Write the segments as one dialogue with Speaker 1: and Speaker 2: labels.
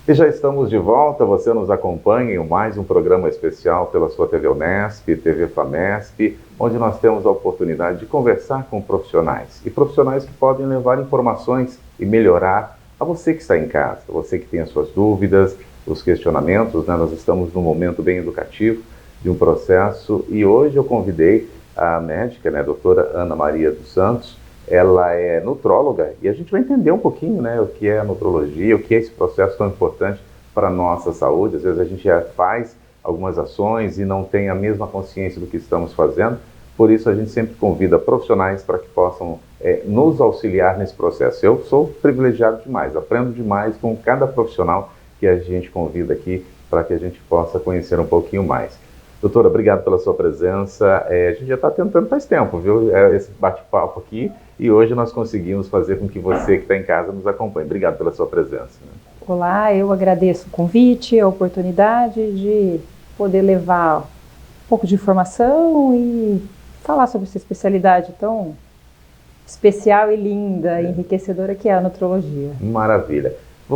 Speaker 1: E já estamos de volta, você nos acompanha em mais um programa especial pela sua TV Unesp, TV FAMESP, onde nós temos a oportunidade de conversar com profissionais. E profissionais que podem levar informações e melhorar a você que está em casa, você que tem as suas dúvidas, os questionamentos, né? Nós estamos num momento bem educativo de um processo e hoje eu convidei a médica, né, a doutora Ana Maria dos Santos. Ela é nutróloga e a gente vai entender um pouquinho, né, o que é a nutrologia, o que é esse processo tão importante para a nossa saúde. Às vezes a gente já faz algumas ações e não tem a mesma consciência do que estamos fazendo, por isso a gente sempre convida profissionais para que possam nos auxiliar nesse processo. Eu sou privilegiado demais, aprendo demais com cada profissional que a gente convida aqui para que a gente possa conhecer um pouquinho mais. Doutora, obrigado pela sua presença. A gente já está tentando faz tempo, viu, esse bate-papo aqui, e hoje nós conseguimos fazer com que você que está em casa nos acompanhe. Obrigado pela sua presença.
Speaker 2: Olá, eu agradeço o convite, a oportunidade de poder levar um pouco de informação e falar sobre essa especialidade tão especial e linda, enriquecedora que é a nutrologia.
Speaker 1: Maravilha.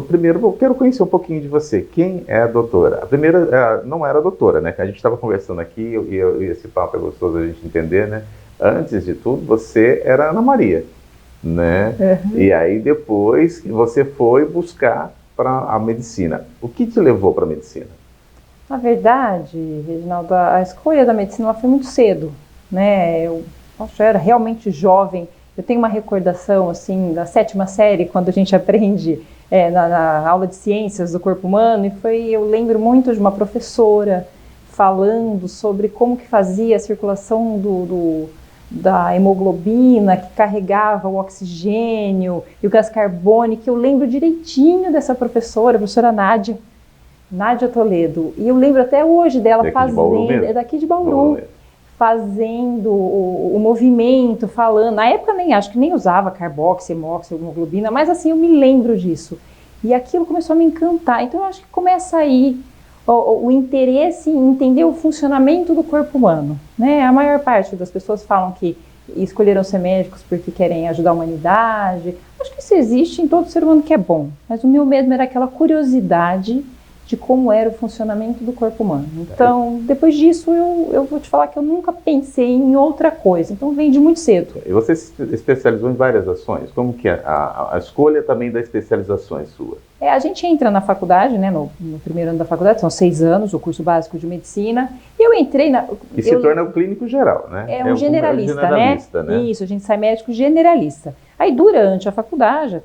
Speaker 1: Primeiro, eu quero conhecer um pouquinho de você. Quem é a doutora? A primeira não era a doutora, né? Que a gente estava conversando aqui e esse papo é gostoso a gente entender, né? Antes de tudo, você era Ana Maria, né? Uhum. E aí depois você foi buscar para a medicina. O que te levou para a medicina?
Speaker 2: Na verdade, Reginaldo, a escolha da medicina foi muito cedo, né? Eu era realmente jovem. Eu tenho uma recordação, assim, da 7ª série, quando a gente aprende na aula de ciências do corpo humano, e eu lembro muito de uma professora falando sobre como que fazia a circulação da hemoglobina, que carregava o oxigênio e o gás carbônico. Eu lembro direitinho dessa professora, a professora Nádia Toledo, e eu lembro até hoje dela fazendo, é daqui de Bauru, fazendo o movimento, falando. Na época acho que nem usava carboxy, hemoxi, hemoglobina, mas assim eu me lembro disso. E aquilo começou a me encantar. Então eu acho que começa aí o interesse em entender o funcionamento do corpo humano, né? A maior parte das pessoas falam que escolheram ser médicos porque querem ajudar a humanidade. Acho que isso existe em todo ser humano que é bom, mas o meu mesmo era aquela curiosidade de como era o funcionamento do corpo humano. Então, depois disso, eu vou te falar que eu nunca pensei em outra coisa. Então, vem de muito cedo.
Speaker 1: E você se especializou em várias ações. Como que é a escolha também das especializações sua?
Speaker 2: A gente entra na faculdade, né, no primeiro ano da faculdade, são 6 anos, o curso básico de medicina. E eu entrei na...
Speaker 1: E se torna o clínico geral, né?
Speaker 2: É um generalista, né? Isso, a gente sai médico generalista. Aí, durante a faculdade,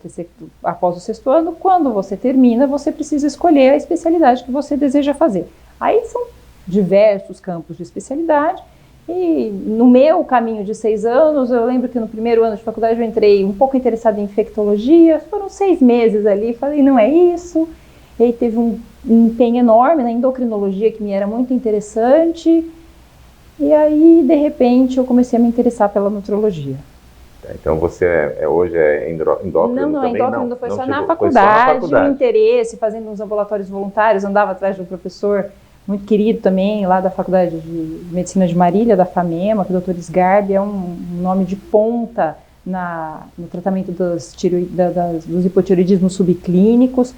Speaker 2: após o 6º ano, quando você termina, você precisa escolher a especialidade que você deseja fazer. Aí são diversos campos de especialidade. E no meu caminho de 6 anos, eu lembro que no primeiro ano de faculdade eu entrei um pouco interessada em infectologia. Foram 6 meses ali, falei, não é isso. E aí teve um empenho enorme na endocrinologia, que me era muito interessante. E aí, de repente, eu comecei a me interessar pela nutrologia.
Speaker 1: Então você hoje é endócrino também?
Speaker 2: Não, endócrino foi só na faculdade, o interesse, fazendo uns ambulatórios voluntários, andava atrás de um professor muito querido também, lá da Faculdade de Medicina de Marília, da FAMEMA, que é o Dr. Sgarbi, é um nome de ponta no tratamento dos hipotireoidismos subclínicos,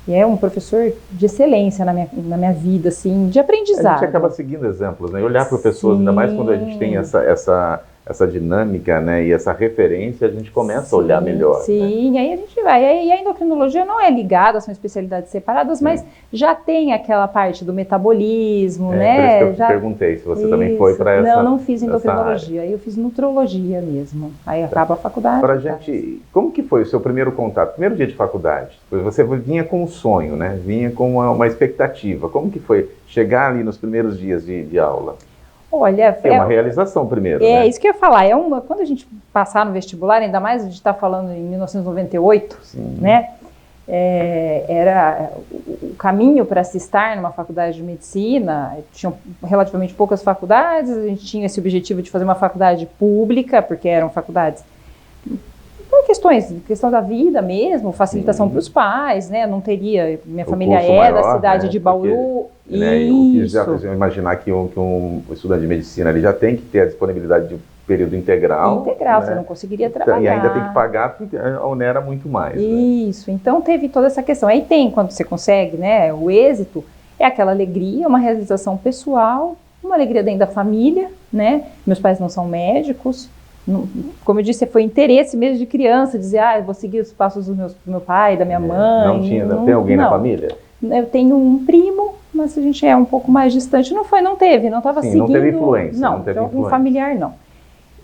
Speaker 2: e é um professor de excelência na minha vida, assim, de aprendizado.
Speaker 1: A gente acaba seguindo exemplos, né? Olhar para pessoas, ainda mais quando a gente tem essa dinâmica, né, e essa referência, a gente começa a olhar melhor.
Speaker 2: Sim,
Speaker 1: né?
Speaker 2: Aí a gente vai. E a endocrinologia não é ligada, são especialidades separadas, mas já tem aquela parte do metabolismo, né?
Speaker 1: Por isso que eu perguntei se você também foi para essa.
Speaker 2: Não fiz endocrinologia, eu fiz nutrologia mesmo. Aí acaba a faculdade.
Speaker 1: Pra gente, como que foi o seu primeiro contato? Primeiro dia de faculdade, você vinha com um sonho, né? Vinha com uma expectativa. Como que foi chegar ali nos primeiros dias de aula?
Speaker 2: Olha,
Speaker 1: é uma realização primeiro, né?
Speaker 2: É isso que eu ia falar. Quando a gente passar no vestibular, ainda mais a gente está falando em 1998,
Speaker 1: Sim.
Speaker 2: Né? Era o caminho para se estar numa faculdade de medicina. Tinham relativamente poucas faculdades. A gente tinha esse objetivo de fazer uma faculdade pública, porque eram faculdades por questão da vida mesmo, facilitação para os pais, né? Não teria, minha família da cidade de Bauru.
Speaker 1: Porque, né, já imaginar que um estudante de medicina ele já tem que ter a disponibilidade de período integral.
Speaker 2: Integral,
Speaker 1: né?
Speaker 2: Você não conseguiria trabalhar.
Speaker 1: E ainda tem que pagar, porque onera muito mais.
Speaker 2: Isso, né? Então teve toda essa questão. Aí tem, quando você consegue, né, o êxito, é aquela alegria, uma realização pessoal, uma alegria dentro da família, né? Meus pais não são médicos. Como eu disse, foi interesse mesmo de criança, dizer, eu vou seguir os passos do meu pai, da minha mãe.
Speaker 1: Não tinha, tem alguém na família?
Speaker 2: Eu tenho um primo, mas a gente é um pouco mais distante. Não estava seguindo.
Speaker 1: Não teve influência.
Speaker 2: Não teve influência. Familiar não.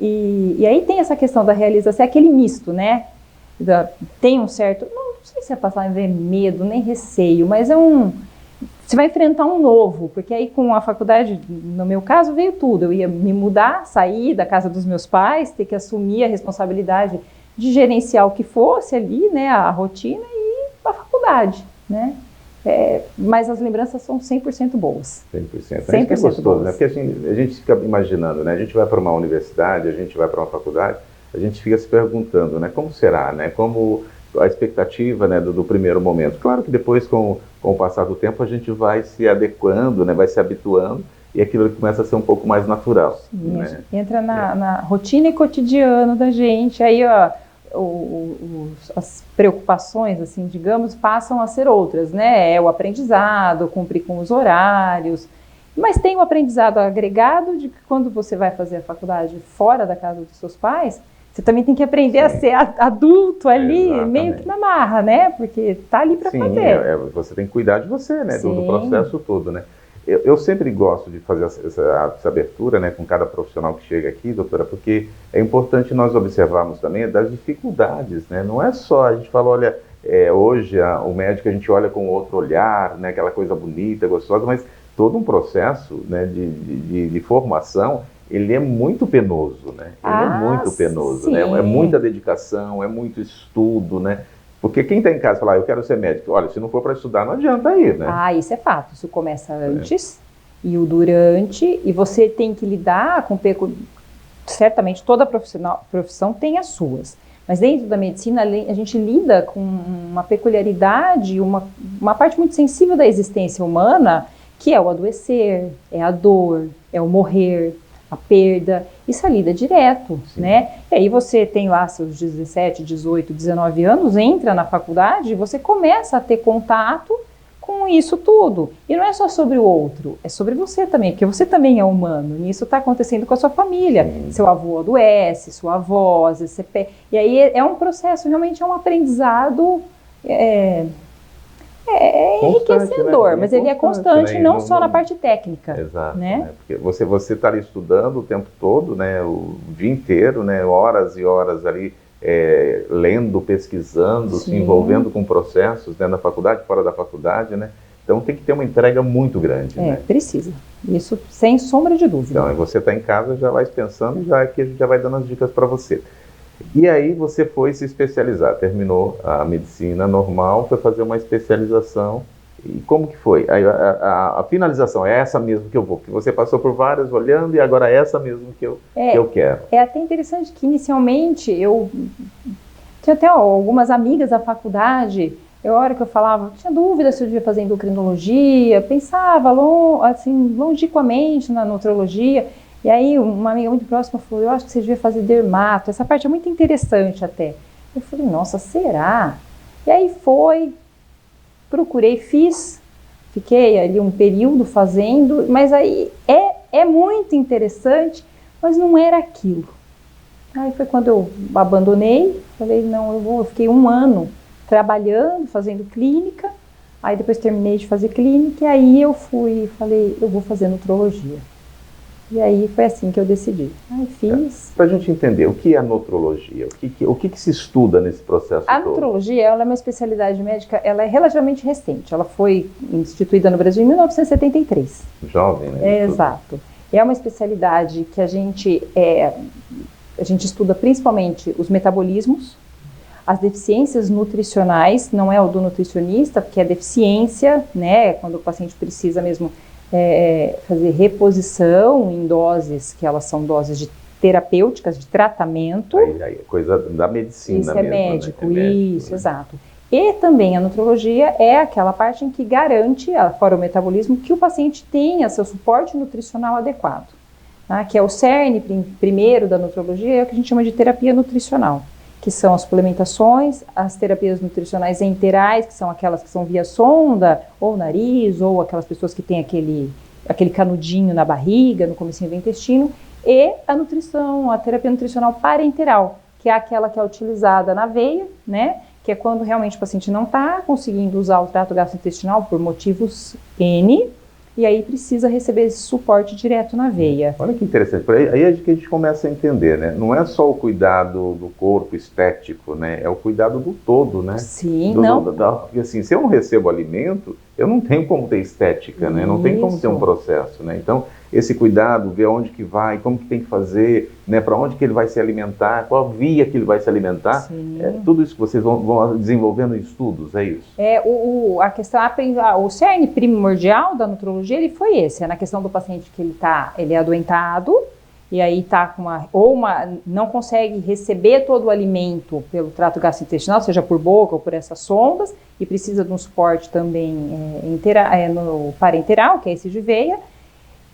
Speaker 2: E aí tem essa questão da realização, é aquele misto, né? Tem um certo, não sei se é passar a ver medo, nem receio, mas você vai enfrentar um novo, porque aí com a faculdade, no meu caso, veio tudo. Eu ia me mudar, sair da casa dos meus pais, ter que assumir a responsabilidade de gerenciar o que fosse ali, né, a rotina e a faculdade, né? Mas as lembranças são 100% boas.
Speaker 1: 100%.
Speaker 2: 100%
Speaker 1: é gostoso,
Speaker 2: boas.
Speaker 1: né? Porque assim, a gente fica imaginando, né? A gente vai para uma universidade, a gente vai para uma faculdade, a gente fica se perguntando, né? Como será, né? Como a expectativa, né, do primeiro momento. Claro que depois, com o passar do tempo, a gente vai se adequando, né? Vai se habituando e aquilo começa a ser um pouco mais natural.
Speaker 2: Sim,
Speaker 1: né?
Speaker 2: Entra na rotina e cotidiano da gente. Aí, as preocupações, assim, digamos, passam a ser outras, né? É o aprendizado, cumprir com os horários, mas tem o aprendizado agregado de que quando você vai fazer a faculdade fora da casa dos seus pais, você também tem que aprender a ser adulto ali, meio que na marra, né? Porque tá ali para fazer.
Speaker 1: Você tem que cuidar de você, né? Do processo todo, né? Eu sempre gosto de fazer essa abertura, né, com cada profissional que chega aqui, doutora, porque é importante nós observarmos também das dificuldades, né? Não é só, a gente fala, olha, hoje o médico a gente olha com outro olhar, né, aquela coisa bonita, gostosa, mas todo um processo, né, de formação, ele é muito penoso, né? Ele é muito penoso, né? É muita dedicação, é muito estudo, né? Porque quem está em casa fala, eu quero ser médico, olha, se não for para estudar, não adianta ir, né?
Speaker 2: Isso é fato. Isso começa antes e o durante, e você tem que lidar com... Certamente, toda profissão tem as suas. Mas dentro da medicina, a gente lida com uma peculiaridade, uma parte muito sensível da existência humana, que é o adoecer, é a dor, é o morrer, a perda, isso lida direto, né? E aí você tem lá seus 17, 18, 19 anos, entra na faculdade e você começa a ter contato com isso tudo. E não é só sobre o outro, é sobre você também, porque você também é humano, e isso está acontecendo com a sua família. Seu avô adoece, sua avó, às vezes você... E aí é um processo, realmente é um aprendizado... enriquecedor, né? Mas ele é constante, né? Não só na parte técnica.
Speaker 1: Exato,
Speaker 2: né?
Speaker 1: Porque você está ali estudando o tempo todo, né? O dia inteiro, né? Horas e horas ali lendo, pesquisando, se envolvendo com processos, né? Na faculdade, fora da faculdade, né? Então tem que ter uma entrega muito grande. Né?
Speaker 2: Precisa. Isso sem sombra de dúvida.
Speaker 1: Então, você está em casa, já vai pensando, já que a gente já vai dando as dicas para você. E aí você foi se especializar, terminou a medicina normal, foi fazer uma especialização. E como que foi? A finalização é essa mesmo que eu vou, porque você passou por várias olhando e agora é essa mesmo que eu quero. É
Speaker 2: até interessante que inicialmente eu tinha até algumas amigas da faculdade, a hora que eu falava, tinha dúvida se eu devia fazer endocrinologia, pensava assim, longínquamente na nutrologia. E aí uma amiga muito próxima falou, eu acho que você devia fazer dermato, essa parte é muito interessante até. Eu falei, nossa, será? E aí procurei, fiquei ali um período fazendo, mas aí é muito interessante, mas não era aquilo. Aí foi quando eu abandonei, falei, não, eu fiquei 1 ano trabalhando, fazendo clínica, aí depois terminei de fazer clínica, e aí eu falei, eu vou fazer nutrologia. E aí foi assim que eu decidi. Fiz.
Speaker 1: Para a gente entender, o que é a nutrologia? O que se estuda nesse processo
Speaker 2: A
Speaker 1: todo?
Speaker 2: nutrologia, ela é uma especialidade médica, ela é relativamente recente. Ela foi instituída no Brasil em 1973.
Speaker 1: Jovem, né?
Speaker 2: Exato. É uma especialidade que a gente estuda principalmente os metabolismos, as deficiências nutricionais, não é o do nutricionista, porque é deficiência, né? Quando o paciente precisa mesmo fazer reposição em doses, que elas são doses terapêuticas, de tratamento.
Speaker 1: Aí coisa da medicina
Speaker 2: isso
Speaker 1: mesmo.
Speaker 2: Médico,
Speaker 1: né?
Speaker 2: Isso, né? Exato. E também a nutrologia é aquela parte em que garante, fora o metabolismo, que o paciente tenha seu suporte nutricional adequado. tá? Que é o cerne primeiro da nutrologia, é o que a gente chama de terapia nutricional, que são as suplementações, as terapias nutricionais enterais, que são aquelas que são via sonda, ou nariz, ou aquelas pessoas que têm aquele canudinho na barriga, no comecinho do intestino, e a nutrição, a terapia nutricional parenteral, que é aquela que é utilizada na veia, né? Que é quando realmente o paciente não está conseguindo usar o trato gastrointestinal por motivos N, e aí precisa receber esse suporte direto na veia.
Speaker 1: Olha que interessante, aí é que a gente começa a entender, né? Não é só o cuidado do corpo estético, né? É o cuidado do todo, né?
Speaker 2: Sim,
Speaker 1: porque assim, se eu não recebo alimento, eu não tenho como ter estética, né? Não tem como ter um processo, né? Então, esse cuidado, ver onde que vai, como que tem que fazer, né? Para onde que ele vai se alimentar, qual via que ele vai se alimentar, tudo isso que vocês vão desenvolvendo em estudos, é isso?
Speaker 2: A questão, o cerne primordial da nutrologia, ele foi esse, é na questão do paciente que ele é adoentado, e aí está com não consegue receber todo o alimento pelo trato gastrointestinal, seja por boca ou por essas sondas, e precisa de um suporte também no parenteral, que é esse de veia.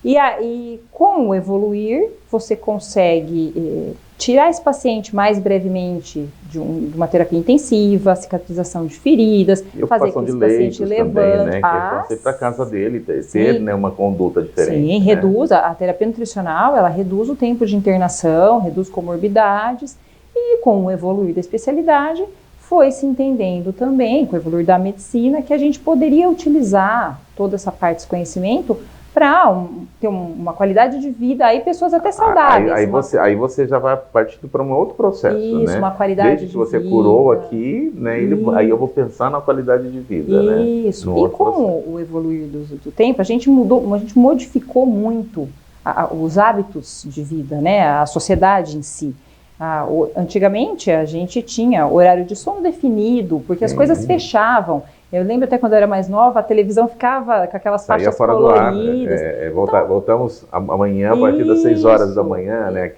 Speaker 2: E aí, com o evoluir, você consegue tirar esse paciente mais brevemente de uma terapia intensiva, cicatrização de feridas, fazer com que esse paciente levante.
Speaker 1: Também, né? Que é você ir para casa dele, ter, né, uma conduta diferente.
Speaker 2: Sim,
Speaker 1: né?
Speaker 2: reduz a terapia nutricional, ela reduz o tempo de internação, reduz comorbidades, e com o evoluir da especialidade, foi se entendendo também, com o evoluir da medicina, que a gente poderia utilizar toda essa parte desse conhecimento para ter uma qualidade de vida, aí pessoas até saudáveis.
Speaker 1: Aí você já vai partindo para um outro processo,
Speaker 2: isso,
Speaker 1: né?
Speaker 2: Uma qualidade
Speaker 1: Desde
Speaker 2: de
Speaker 1: que você
Speaker 2: vida.
Speaker 1: Curou aqui, né? Aí eu vou pensar na qualidade de vida, né?
Speaker 2: Isso, e com o evoluir do tempo, a gente modificou muito os hábitos de vida, né? A sociedade em si. Antigamente a gente tinha horário de sono definido, porque as coisas fechavam. Eu lembro até quando eu era mais nova, a televisão ficava com aquelas faixas
Speaker 1: fora
Speaker 2: coloridas.
Speaker 1: Do ar, voltamos amanhã a partir das 6 horas da manhã, né?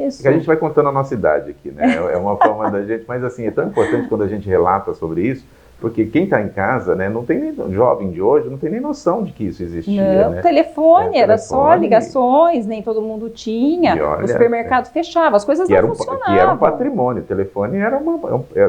Speaker 2: Isso.
Speaker 1: A gente vai contando a nossa idade aqui, né? É uma forma da gente, mas assim, é tão importante quando a gente relata sobre isso, porque quem está em casa, né, não tem nem, jovem de hoje, não tem nem noção de que isso existia.
Speaker 2: Não,
Speaker 1: né?
Speaker 2: telefone era só ligações, nem todo mundo tinha, o supermercado fechava, as coisas não funcionavam.
Speaker 1: Que era um patrimônio, o telefone era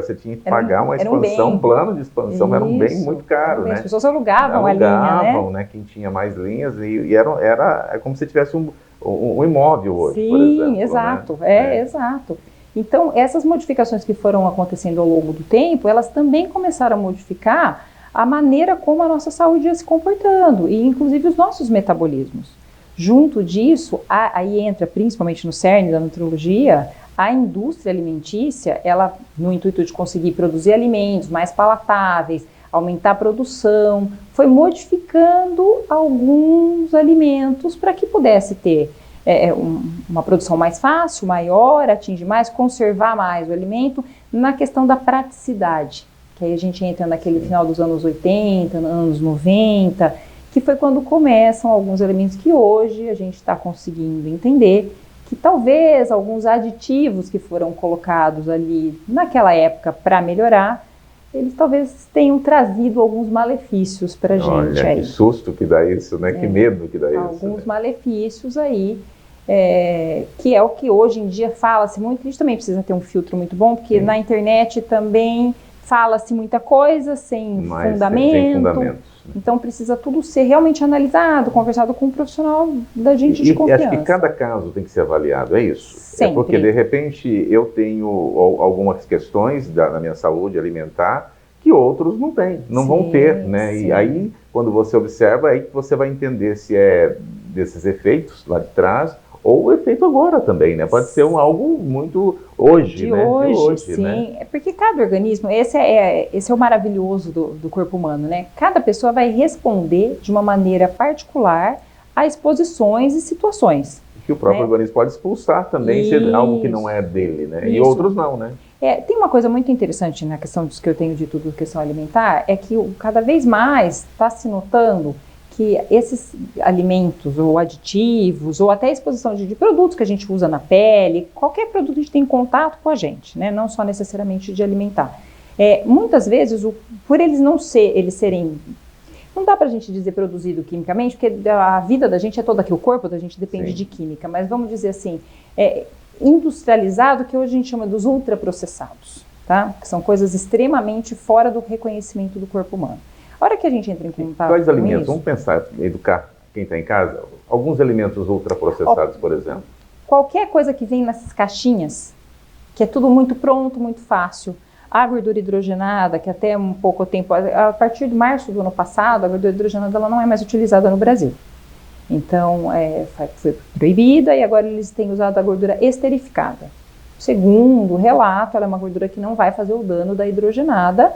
Speaker 1: você tinha que pagar uma expansão, um plano de expansão, era um bem muito caro, né?
Speaker 2: As pessoas alugavam a linha,
Speaker 1: né? Quem tinha mais linhas, e era como se tivesse um imóvel hoje,
Speaker 2: sim,
Speaker 1: por exemplo.
Speaker 2: Exato,
Speaker 1: né?
Speaker 2: Exato. Então, essas modificações que foram acontecendo ao longo do tempo, elas também começaram a modificar a maneira como a nossa saúde ia se comportando, e inclusive os nossos metabolismos. Junto disso, aí entra, principalmente no cerne da nutrologia, a indústria alimentícia, ela, no intuito de conseguir produzir alimentos mais palatáveis, aumentar a produção, foi modificando alguns alimentos para que pudesse ter uma produção mais fácil, maior, atingir mais, conservar mais o alimento, na questão da praticidade, que aí a gente entra naquele final dos anos 80, anos 90, que foi quando começam alguns elementos que hoje a gente está conseguindo entender, que talvez alguns aditivos que foram colocados ali naquela época para melhorar, eles talvez tenham trazido alguns malefícios para a gente.
Speaker 1: Olha,
Speaker 2: aí.
Speaker 1: Que susto que dá isso, né? Que medo que dá isso.
Speaker 2: Alguns malefícios aí, que é o que hoje em dia fala-se muito. A gente também precisa ter um filtro muito bom, porque na internet também fala-se muita coisa sem fundamento.
Speaker 1: Sem fundamentos.
Speaker 2: Então precisa tudo ser realmente analisado, conversado com um profissional da gente de confiança.
Speaker 1: Acho que cada caso tem que ser avaliado, é isso?
Speaker 2: Sempre.
Speaker 1: Porque de repente eu tenho algumas questões na minha saúde alimentar que outros não têm, não vão ter, né? Sim. E aí, quando você observa, aí que você vai entender se é desses efeitos lá de trás ou o efeito agora também, né? Pode ser algo muito hoje, né?
Speaker 2: Hoje, sim. Né? É porque cada organismo, esse é o maravilhoso do corpo humano, né? Cada pessoa vai responder de uma maneira particular a exposições e situações.
Speaker 1: Que o próprio organismo pode expulsar também, se algo que não é dele, né? E outros não, né?
Speaker 2: Tem uma coisa muito interessante na questão disso que eu tenho dito da questão alimentar, é que cada vez mais está se notando que esses alimentos ou aditivos, ou até a exposição de produtos que a gente usa na pele, qualquer produto que a gente tem contato com a gente, né? Não só necessariamente de alimentar. Muitas vezes, por eles não serem... não dá para a gente dizer produzido quimicamente, porque a vida da gente é toda aqui, o corpo da gente depende de química, mas vamos dizer assim, industrializado, que hoje a gente chama dos ultraprocessados, tá? Que são coisas extremamente fora do reconhecimento do corpo humano. A hora que a gente entra em contato
Speaker 1: Quais
Speaker 2: com
Speaker 1: alimentos?
Speaker 2: isso,
Speaker 1: Vamos pensar, educar quem está em casa, alguns alimentos ultraprocessados, por exemplo.
Speaker 2: Qualquer coisa que vem nessas caixinhas, que é tudo muito pronto, muito fácil, a gordura hidrogenada, que até um pouco tempo, a partir de março do ano passado, a gordura hidrogenada ela não é mais utilizada no Brasil. Então, foi proibida e agora eles têm usado a gordura esterificada. Segundo o relato, ela é uma gordura que não vai fazer o dano da hidrogenada.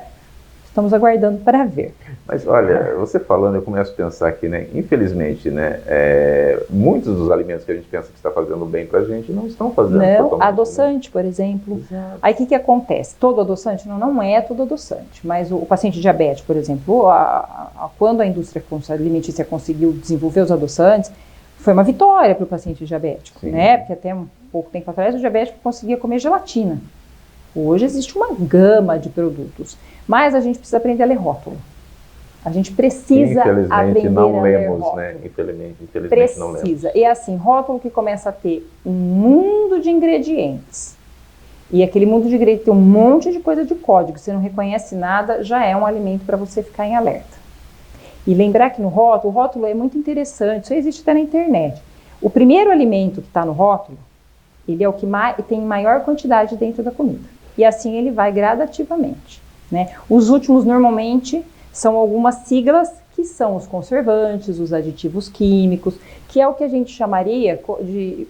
Speaker 2: Estamos aguardando para ver.
Speaker 1: Mas olha, você falando, eu começo a pensar aqui, né? Infelizmente, né? Muitos dos alimentos que a gente pensa que está fazendo bem para a gente não estão fazendo.
Speaker 2: Não, adoçante, por exemplo. Exato. Aí o que acontece? Todo adoçante? Não é todo adoçante, mas o paciente diabético, por exemplo, quando a indústria alimentícia conseguiu desenvolver os adoçantes, foi uma vitória para o paciente diabético, né? Porque até um pouco tempo atrás o diabético conseguia comer gelatina. Hoje existe uma gama de produtos, mas a gente precisa aprender a ler rótulo. A gente precisa aprender
Speaker 1: não
Speaker 2: a ler
Speaker 1: lemos,
Speaker 2: rótulo.
Speaker 1: né? Infelizmente não lemos.
Speaker 2: Precisa. E assim, rótulo que começa a ter um mundo de ingredientes. E aquele mundo de ingredientes tem um monte de coisa de código. Você não reconhece nada, já é um alimento para você ficar em alerta. E lembrar que no rótulo, o rótulo é muito interessante, isso existe até na internet. O primeiro alimento que está no rótulo, ele é o que tem maior quantidade dentro da comida. E assim ele vai gradativamente, né? Os últimos, normalmente, são algumas siglas que são os conservantes, os aditivos químicos, que é o que a gente chamaria de...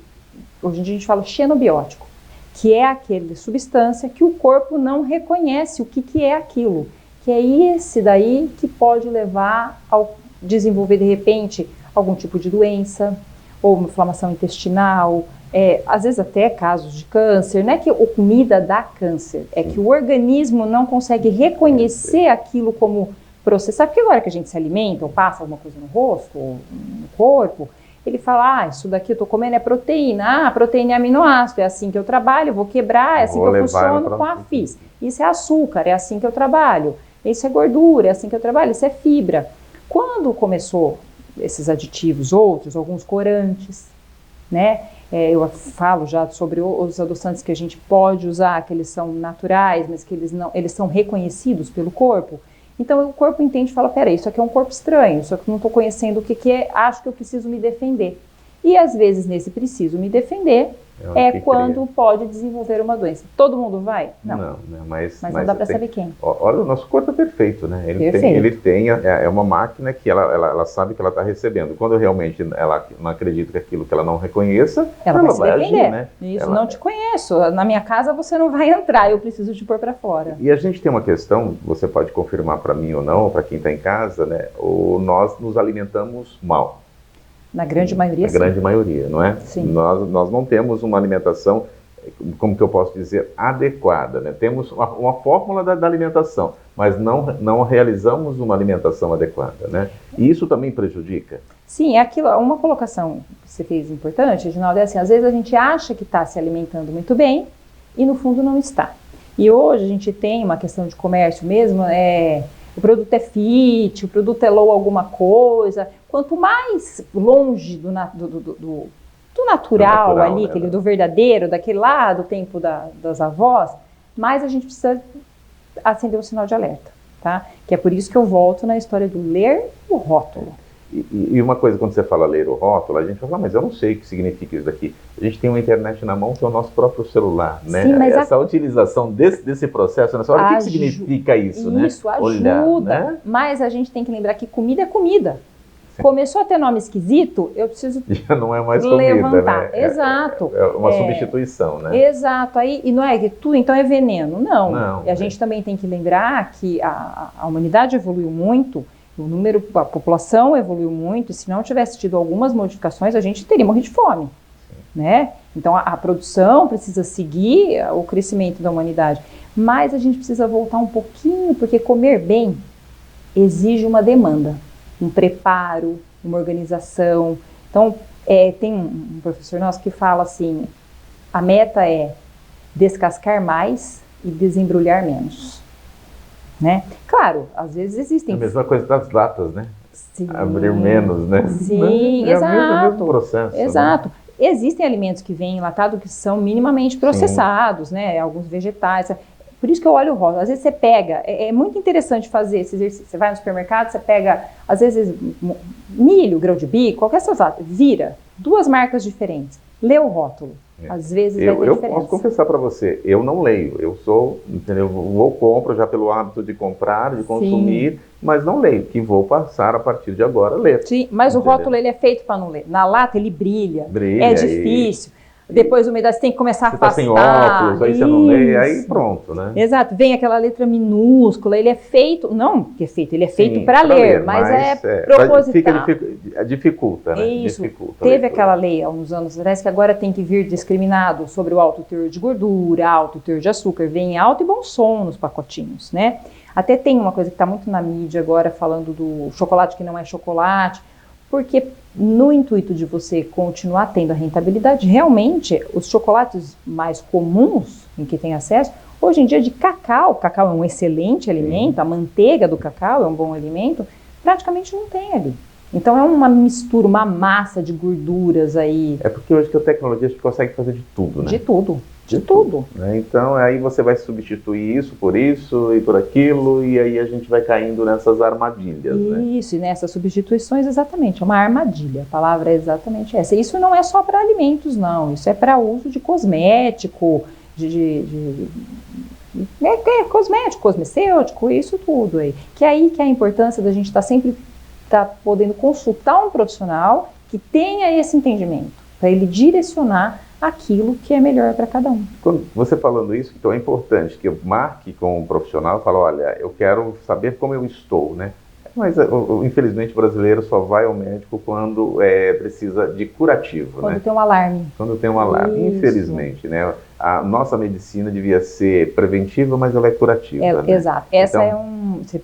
Speaker 2: Hoje em dia a gente fala xenobiótico, que é aquela substância que o corpo não reconhece o que é aquilo. Que é esse daí que pode levar ao desenvolver, de repente, algum tipo de doença, ou uma inflamação intestinal, às vezes até casos de câncer. Não é que a comida dá câncer, é que o organismo não consegue reconhecer aquilo como processar, porque agora que a gente se alimenta, ou passa alguma coisa no rosto, ou no corpo, ele fala, isso daqui eu tô comendo é proteína, proteína é aminoácido, é assim que eu trabalho, vou quebrar, é assim que eu funciono com a FIS. Isso é açúcar, é assim que eu trabalho. Isso é gordura, é assim que eu trabalho, isso é fibra. Quando começou esses aditivos, alguns corantes, né? Eu falo já sobre os adoçantes que a gente pode usar, que eles são naturais, mas que eles são reconhecidos pelo corpo. Então o corpo entende e fala, peraí, isso aqui é um corpo estranho, isso aqui eu não estou conhecendo o que é, acho que eu preciso me defender. E às vezes nesse preciso me defender quando pode desenvolver uma doença. Todo mundo vai? Não. Mas não dá para saber quem.
Speaker 1: Olha, o nosso corpo é perfeito, né? Ele tem uma máquina que ela sabe que ela está recebendo. Quando realmente ela não acredita que aquilo que ela não reconheça, ela vai agir, né?
Speaker 2: Isso, não te conheço. Na minha casa você não vai entrar, eu preciso te pôr para fora.
Speaker 1: E a gente tem uma questão, você pode confirmar para mim ou não, para quem está em casa, né? Nós nos alimentamos mal.
Speaker 2: Na grande maioria, sim.
Speaker 1: Na grande maioria, não é?
Speaker 2: Sim.
Speaker 1: Nós não temos uma alimentação, como que eu posso dizer, adequada, né? Temos uma fórmula da alimentação, mas não realizamos uma alimentação adequada, né? E isso também prejudica?
Speaker 2: Sim, uma colocação que você fez importante, Reginaldo, é assim, às vezes a gente acha que está se alimentando muito bem e no fundo não está. E hoje a gente tem uma questão de comércio mesmo, o produto é fit, o produto é low alguma coisa. Quanto mais longe do natural ali, né? Do verdadeiro, daquele lá do tempo das avós, mais a gente precisa acender um sinal de alerta, tá? Que é por isso que eu volto na história do ler o rótulo.
Speaker 1: E uma coisa, quando você fala ler o rótulo, a gente fala, mas eu não sei o que significa isso daqui. A gente tem uma internet na mão que é o nosso próprio celular, né?
Speaker 2: Sim, mas
Speaker 1: essa utilização desse processo, nessa hora, o que significa isso, né?
Speaker 2: Isso ajuda,
Speaker 1: olhar, né?
Speaker 2: Mas a gente tem que lembrar que comida é comida. Sim. Começou a ter nome esquisito, eu preciso
Speaker 1: já não é mais comida,
Speaker 2: levantar.
Speaker 1: Né?
Speaker 2: Exato.
Speaker 1: É uma substituição, né?
Speaker 2: Exato. Aí, e não é que tudo então é veneno, não. E a gente também tem que lembrar que a humanidade evoluiu muito, a população evoluiu muito, e se não tivesse tido algumas modificações, a gente teria morrido de fome, né? Então a produção precisa seguir o crescimento da humanidade, mas a gente precisa voltar um pouquinho, porque comer bem exige uma demanda, um preparo, uma organização. Então tem um professor nosso que fala assim, a meta é descascar mais e desembrulhar menos. Né? Claro, às vezes existem...
Speaker 1: É a mesma coisa das latas, né?
Speaker 2: Sim.
Speaker 1: abrir menos, né?
Speaker 2: Sim,
Speaker 1: É
Speaker 2: exato.
Speaker 1: o mesmo processo.
Speaker 2: Exato.
Speaker 1: Né?
Speaker 2: Existem alimentos que vêm enlatados que são minimamente processados, né? Alguns vegetais. Por isso que eu olho o rótulo. Às vezes você pega, é muito interessante fazer esse exercício. Você vai no supermercado, você pega, às vezes, milho, grão de bico, qualquer coisa, vira 2 marcas diferentes. Lê o rótulo. Às vezes vai ter diferença.
Speaker 1: Eu posso confessar para você, eu não leio. Eu sou, entendeu? Vou compro já pelo hábito de comprar, de consumir, mas não leio. Que vou passar a partir de agora a ler.
Speaker 2: Sim, mas entendeu? O rótulo ele é feito para não ler. Na lata ele brilha é difícil. Depois uma idade você tem que começar a afastar.
Speaker 1: Você tá sem óculos, aí você não lê, aí pronto, né?
Speaker 2: Exato, vem aquela letra minúscula, ele é feito, não que é feito, ele é feito para ler, mas é proposital.
Speaker 1: Dificulta, né?
Speaker 2: Isso, teve aquela lei há uns anos atrás que agora tem que vir discriminado sobre o alto teor de gordura, alto teor de açúcar, vem alto e bom som nos pacotinhos, né? Até tem uma coisa que está muito na mídia agora falando do chocolate que não é chocolate, porque no intuito de você continuar tendo a rentabilidade, realmente os chocolates mais comuns em que tem acesso, hoje em dia de cacau, cacau é um excelente alimento, a manteiga do cacau é um bom alimento, praticamente não tem ali. Então é uma mistura, uma massa de gorduras aí.
Speaker 1: É porque hoje que a tecnologia a gente consegue fazer de tudo, né?
Speaker 2: De tudo. De tudo.
Speaker 1: Né? Então, aí você vai substituir isso e por aquilo, e aí a gente vai caindo nessas armadilhas.
Speaker 2: Isso, né? E nessas substituições, exatamente, é uma armadilha, a palavra é essa. Isso não é só para alimentos, não, isso é para uso de cosmético, cosmético, cosmecêutico, isso tudo aí. Que é aí que é a importância da gente estar sempre podendo consultar um profissional que tenha esse entendimento, para ele direcionar aquilo que é melhor para cada um.
Speaker 1: Quando você falando isso, então é importante que eu marque com um profissional e fale, olha, eu quero saber como eu estou, né? Mas, infelizmente, o brasileiro só vai ao médico quando precisa de curativo,
Speaker 2: quando
Speaker 1: né?
Speaker 2: Tem um alarme.
Speaker 1: Quando tem um alarme, isso. Infelizmente, né? A nossa medicina devia ser preventiva, mas ela é curativa, né?
Speaker 2: Exato. Essa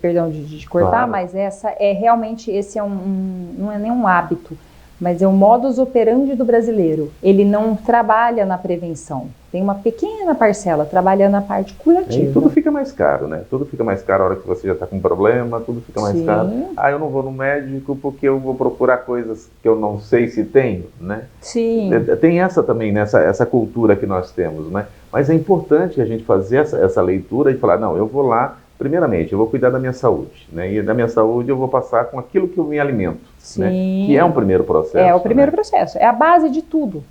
Speaker 2: perdão de cortar, claro. Mas essa é realmente, esse é não é nem um hábito, mas é o modus operandi do brasileiro. Ele não trabalha na prevenção. Tem uma pequena parcela, trabalha na parte curativa.
Speaker 1: E tudo fica mais caro, né? Tudo fica mais caro a hora que você já está com um problema, tudo fica mais caro. Ah, eu não vou no médico porque eu vou procurar coisas que eu não sei se tenho, né?
Speaker 2: Sim.
Speaker 1: Tem essa também, né? Essa cultura que nós temos, né? Mas é importante a gente fazer essa leitura e falar, não, eu vou lá, primeiramente, eu vou cuidar da minha saúde, né? E da minha saúde eu vou passar com aquilo que eu me alimento,
Speaker 2: sim.
Speaker 1: Né? Que é um primeiro processo.
Speaker 2: É o primeiro processo, é a base de tudo.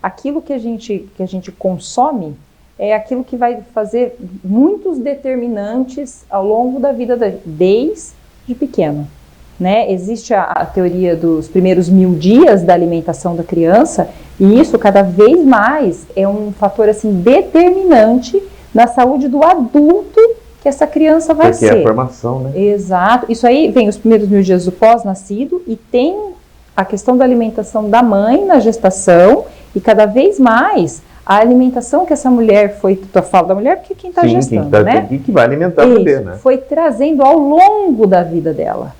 Speaker 2: Aquilo que a gente consome é aquilo que vai fazer muitos determinantes ao longo da vida, desde pequeno. Né? Existe a teoria dos primeiros 1000 dias da alimentação da criança, e isso cada vez mais é um fator assim, determinante na saúde do adulto que essa criança vai ser.
Speaker 1: Porque é a formação, né?
Speaker 2: Exato. Isso aí vem os primeiros 1000 dias do pós-nascido e tem a questão da alimentação da mãe na gestação e cada vez mais a alimentação que essa mulher eu falo da mulher porque quem está gestando, né?
Speaker 1: Que vai alimentar o bebê, né?
Speaker 2: Foi trazendo ao longo da vida dela.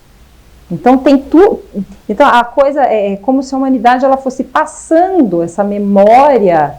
Speaker 2: Então tem tudo. Então a coisa é como se a humanidade ela fosse passando essa memória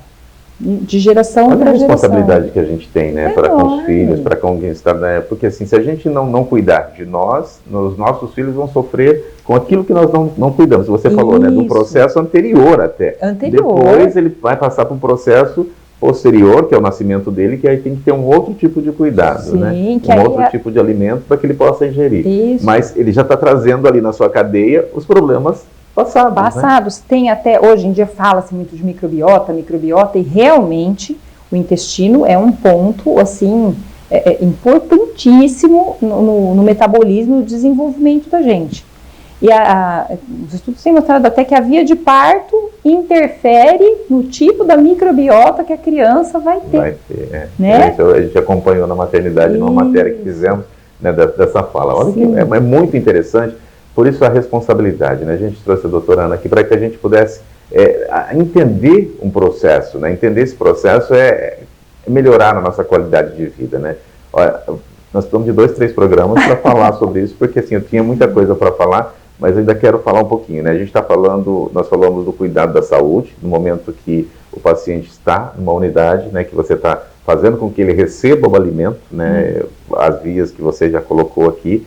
Speaker 2: de geração para geração.
Speaker 1: A responsabilidade que a gente tem, né, para com os filhos, para com quem está, né, porque assim, se a gente não cuidar de nós, os nossos filhos vão sofrer com aquilo que nós não cuidamos. Você falou, né, do processo anterior até. Depois ele vai passar por um processo posterior, que é o nascimento dele, que aí tem que ter um outro tipo de cuidado,
Speaker 2: sim,
Speaker 1: né, um outro tipo de alimento para que ele possa ingerir.
Speaker 2: Isso.
Speaker 1: Mas ele já está trazendo ali na sua cadeia os problemas passados.
Speaker 2: Né? Tem até, hoje em dia fala-se muito de microbiota, e realmente o intestino é um ponto, assim, importantíssimo no metabolismo e no desenvolvimento da gente. E os estudos têm mostrado até que a via de parto interfere no tipo da microbiota que a criança vai ter.
Speaker 1: Vai ter,
Speaker 2: né?
Speaker 1: A gente acompanhou na maternidade, numa matéria que fizemos, né, dessa fala. Olha que é muito interessante. Por isso a responsabilidade, né? A gente trouxe a doutora Ana aqui para que a gente pudesse entender um processo, né? Entender esse processo é melhorar a nossa qualidade de vida, né? Olha, nós precisamos de 2, 3 programas para falar sobre isso, porque assim, eu tinha muita coisa para falar, mas eu ainda quero falar um pouquinho, né? A gente está falando, nós falamos do cuidado da saúde, no momento que o paciente está numa unidade, né, que você está fazendo com que ele receba o alimento, né, as vias que você já colocou aqui,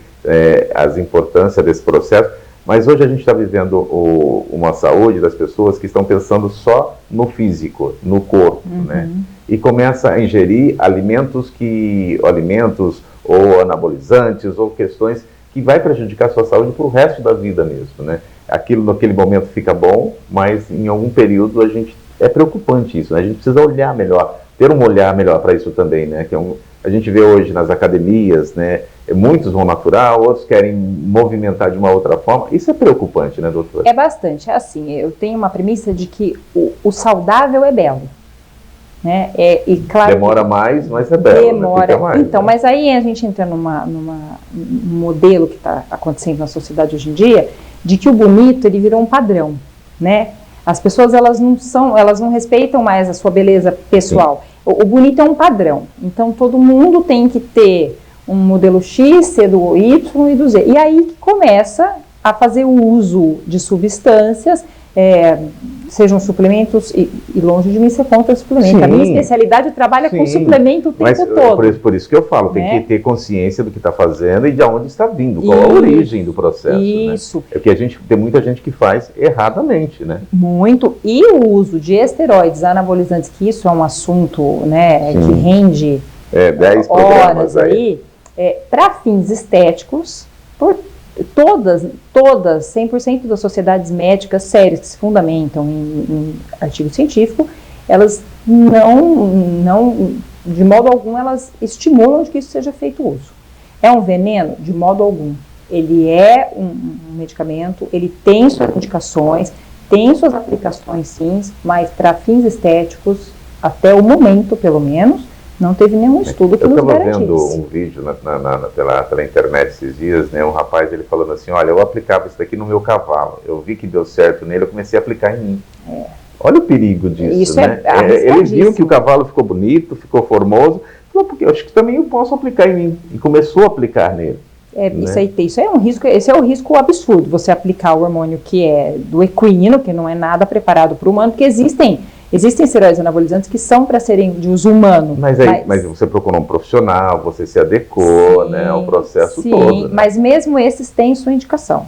Speaker 1: as importâncias desse processo, mas hoje a gente está vivendo uma saúde das pessoas que estão pensando só no físico, no corpo, né, e começa a ingerir alimentos ou anabolizantes ou questões que vai prejudicar a sua saúde para o resto da vida mesmo, né. Aquilo naquele momento fica bom, mas em algum período é preocupante isso, né? A gente precisa olhar melhor, ter um olhar melhor para isso também, né? Que a gente vê hoje nas academias, né? Muitos vão natural, outros querem movimentar de uma outra forma. Isso é preocupante, né, doutora?
Speaker 2: É bastante. É assim, eu tenho uma premissa de que o saudável é belo. Né? E claro
Speaker 1: demora mais, mas é belo.
Speaker 2: Demora.
Speaker 1: Né? Mais,
Speaker 2: então,
Speaker 1: né?
Speaker 2: Mas aí a gente entra num modelo que está acontecendo na sociedade hoje em dia, de que o bonito ele virou um padrão, né? As pessoas elas não respeitam mais a sua beleza pessoal. O bonito é um padrão. Então todo mundo tem que ter um modelo X, C do Y e do Z. E aí que começa a fazer o uso de substâncias, sejam suplementos, e longe de mim ser contra suplemento. Sim. A minha especialidade trabalha com suplemento o tempo todo.
Speaker 1: Por isso que eu falo, tem que ter consciência do que está fazendo e de onde está vindo, qual a origem do processo. Isso. Né? É que tem muita gente que faz erradamente, né?
Speaker 2: Muito. E o uso de esteroides anabolizantes, que isso é um assunto, né, que rende
Speaker 1: 10
Speaker 2: horas aí, para fins estéticos, todas, 100% das sociedades médicas sérias que se fundamentam em artigo científico, elas não, de modo algum, elas estimulam de que isso seja feito uso. É um veneno? De modo algum. Ele é um medicamento, ele tem suas indicações, tem suas aplicações sim, mas para fins estéticos, até o momento, pelo menos, não teve nenhum estudo que nos garantisse.
Speaker 1: Eu estava vendo um vídeo pela internet esses dias, né, um rapaz ele falando assim, olha, eu aplicava isso daqui no meu cavalo, eu vi que deu certo nele, eu comecei a aplicar em mim. Olha o perigo disso,
Speaker 2: isso
Speaker 1: né? Ele viu que o cavalo ficou bonito, ficou formoso, falou, porque eu acho que também eu posso aplicar em mim, e começou a aplicar nele. Né?
Speaker 2: Isso é um risco, esse é um risco absurdo, você aplicar o hormônio que é do equino, que não é nada preparado para o humano, porque existem esteroides anabolizantes que são para serem de uso humano.
Speaker 1: Mas você procurou um profissional, você se adequou, sim, né, ao processo todo. Né?
Speaker 2: Mas mesmo esses têm sua indicação.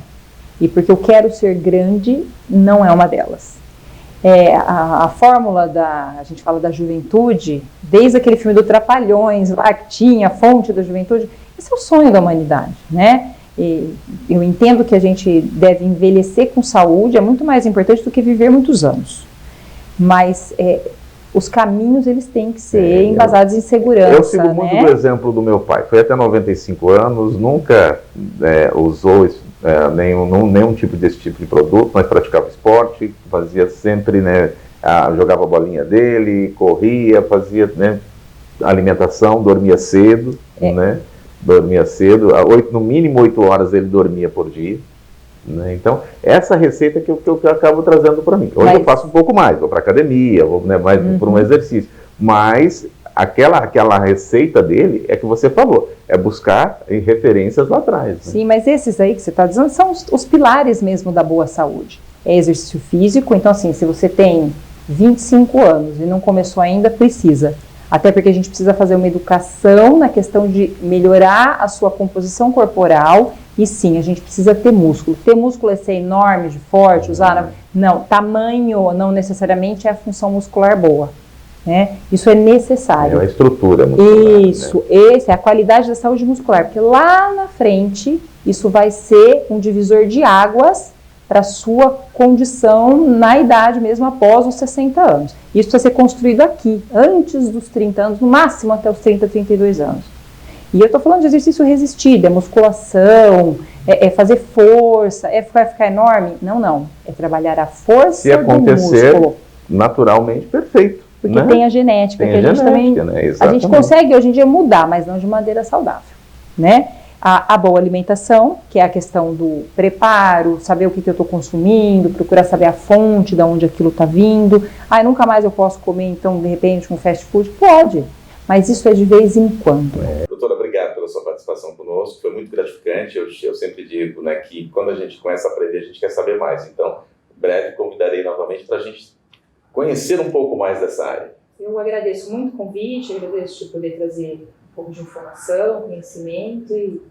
Speaker 2: E porque eu quero ser grande, não é uma delas. A fórmula a gente fala da juventude, desde aquele filme do Trapalhões, lá que tinha a fonte da juventude, esse é o sonho da humanidade, né? E eu entendo que a gente deve envelhecer com saúde, é muito mais importante do que viver muitos anos. Mas os caminhos eles têm que ser embasados em segurança.
Speaker 1: Eu sigo muito do exemplo do meu pai. Foi até 95 anos, nunca usou nenhum desse tipo de produto, mas praticava esporte, fazia sempre, né, jogava a bolinha dele, corria, fazia, né, alimentação, dormia cedo, né? Dormia cedo, no mínimo 8 horas ele dormia por dia. Né? Então, essa receita que eu acabo trazendo para mim. Hoje eu faço um pouco mais, vou para academia, vou, né, mais por um exercício. Mas aquela receita dele é que você falou, é buscar referências lá atrás. Né?
Speaker 2: Sim, mas esses aí que você está dizendo são os pilares mesmo da boa saúde. É exercício físico, então assim, se você tem 25 anos e não começou ainda, precisa. Até porque a gente precisa fazer uma educação na questão de melhorar a sua composição corporal. E sim, a gente precisa ter músculo. Ter músculo é ser enorme, forte, usar... Não, tamanho não necessariamente é a função muscular boa. Né? Isso é necessário.
Speaker 1: É a estrutura muscular.
Speaker 2: Isso, né? Essa é a qualidade da saúde muscular. Porque lá na frente, isso vai ser um divisor de águas para a sua condição na idade mesmo após os 60 anos. Isso precisa ser construído aqui, antes dos 30 anos, no máximo até os 30, 32 anos. E eu estou falando de exercício resistido, é musculação, é fazer força, vai ficar enorme? Não. É trabalhar a força do músculo. Se acontecer,
Speaker 1: naturalmente, perfeito.
Speaker 2: Porque né? Tem a genética, que a gente também... Né? A gente consegue hoje em dia mudar, mas não de maneira saudável, né? A boa alimentação, que é a questão do preparo, saber o que eu estou consumindo, procurar saber a fonte de onde aquilo está vindo. Nunca mais eu posso comer, então, de repente, um fast food? Pode, mas isso é de vez em quando.
Speaker 1: Doutora, obrigado pela sua participação conosco. conosco, foi muito gratificante. Eu sempre digo, né, que quando a gente começa a aprender, a gente quer saber mais. Então, em breve convidarei novamente para a gente conhecer um pouco mais dessa área.
Speaker 2: Eu agradeço muito o convite, agradeço de poder trazer um pouco de informação, conhecimento e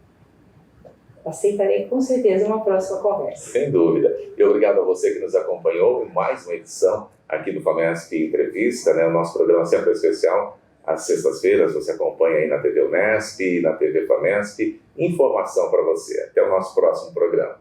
Speaker 2: aceitarei com certeza uma próxima conversa.
Speaker 1: Sem dúvida. E obrigado a você que nos acompanhou em mais uma edição aqui do FAMESP Entrevista, né? O nosso programa sempre é especial. Às sextas-feiras você acompanha aí na TV Unesp, na TV FAMESP. Informação para você. Até o nosso próximo programa.